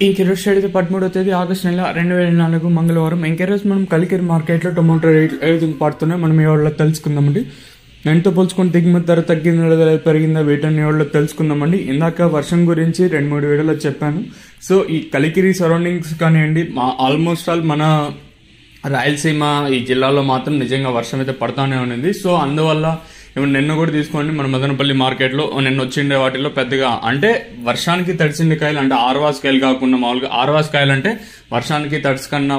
ఇంకెరోజు అయితే 13వ తేదీ ఆగస్టు నెల 2024 మంగళవారం. ఇంకెరోజు మనం కలికిరి మార్కెట్లో టొమాటో రేట్లు ఏ విధంగా పడుతున్నాయి మనం ఇవాళ తెలుసుకుందామండి. ఎంతో పోల్చుకొని దిగుమతి ధర తగ్గిందా లేదా పెరిగిందా వీటన్ని ఇవాళ తెలుసుకుందామండి. ఇందాక వర్షం గురించి 2-3 వీడియోలో చెప్పాను. సో ఈ కలికిరి సరౌండింగ్స్ కానివ్వండి, ఆల్మోస్ట్ ఆల్ మన రాయలసీమ ఈ జిల్లాలో మాత్రం నిజంగా వర్షం అయితే పడతానే ఉంది. సో అందువల్ల నిన్న కూడా తీసుకోండి, మన మదనపల్లి మార్కెట్లో నిన్న వచ్చిండే వాటిలో పెద్దగా అంటే వర్షానికి తడిసిండే కాయలు అంటే ఆర్వాస్ కాయలు కాకుండా మామూలుగా ఆర్వాస్ కాయలు అంటే వర్షానికి తడిసికన్నా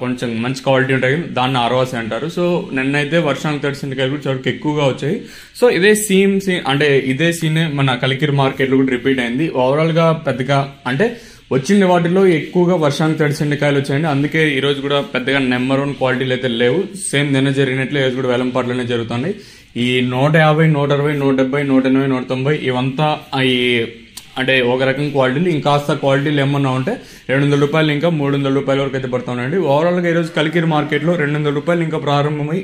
కొంచెం మంచి క్వాలిటీ ఉంటాయి, దాన్ని ఆర్వాస్ అంటారు. సో నిన్నైతే వర్షానికి తడిసిండే కాయలు కూడా చాలా ఎక్కువగా వచ్చాయి. సో ఇదే ఇదే సీనే మన కలికిరి మార్కెట్లో కూడా రిపీట్ అయింది. ఓవరాల్ గా పెద్దగా అంటే వచ్చిండే వాటిలో ఎక్కువగా వర్షానికి తడిసిండే కాయలు వచ్చాయండి. అందుకే ఈ రోజు కూడా పెద్దగా నెంబర్ 1 క్వాలిటీలు అయితే లేవు. సేమ్ నిన్న జరిగినట్లు ఈ రోజు కూడా వేలంపాట్లనే జరుగుతున్నాయి. ఈ 150, 160, 170, 180, 190 ఇవంతా అంటే ఒక రకం క్వాలిటీలు. ఇంకాస్త క్వాలిటీలు ఏమన్నా ఉంటే 200 రూపాయలు ఇంకా 300 రూపాయల వరకు అయితే పడుతున్నాయండి. ఓవరాల్ గా ఈ రోజు కలికిరి మార్కెట్ లో 200 రూపాయలు ఇంకా ప్రారంభమై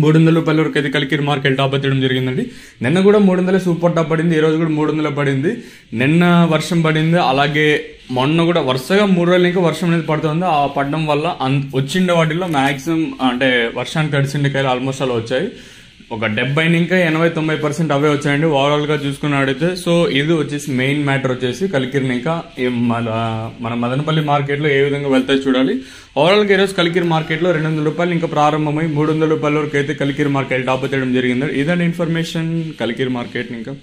300 రూపాయల వరకు అయితే కలికిరి మార్కెట్ టాప్ చేయడం జరిగిందండి. నిన్న కూడా 300 సూపర్ టాప్ పడింది, ఈ రోజు కూడా 300 పడింది. నిన్న వర్షం పడింది, అలాగే మొన్న కూడా వరుసగా 3 రోజులు ఇంకా వర్షం అనేది పడుతుంది. ఆ పడడం వల్ల వచ్చిండే వాటిల్లో మాక్సిమం అంటే వర్షానికి తడిసిండే కాయలు ఆల్మోస్ట్ అలా వచ్చాయి. ఒక 70 ఇంకా 80-90% అవే వచ్చాయండి ఓవరాల్ గా చూసుకున్నట్టయితే. సో ఇది వచ్చేసి మెయిన్ మ్యాటర్ వచ్చేసి కలికిరిని ఇంకా మన మదనపల్లి మార్కెట్ లో ఏ విధంగా వెళ్తాయి చూడాలి. ఓవరాల్ గా ఈరోజు కలికిరి మార్కెట్ లో 200 రూపాయలు ఇంకా ప్రారంభమై 300 రూపాయల వరకు అయితే కలికిరి మార్కెట్ టాప్ చేయడం జరిగింది. ఇదండి ఇన్ఫర్మేషన్ కలికిరి మార్కెట్ ఇంకా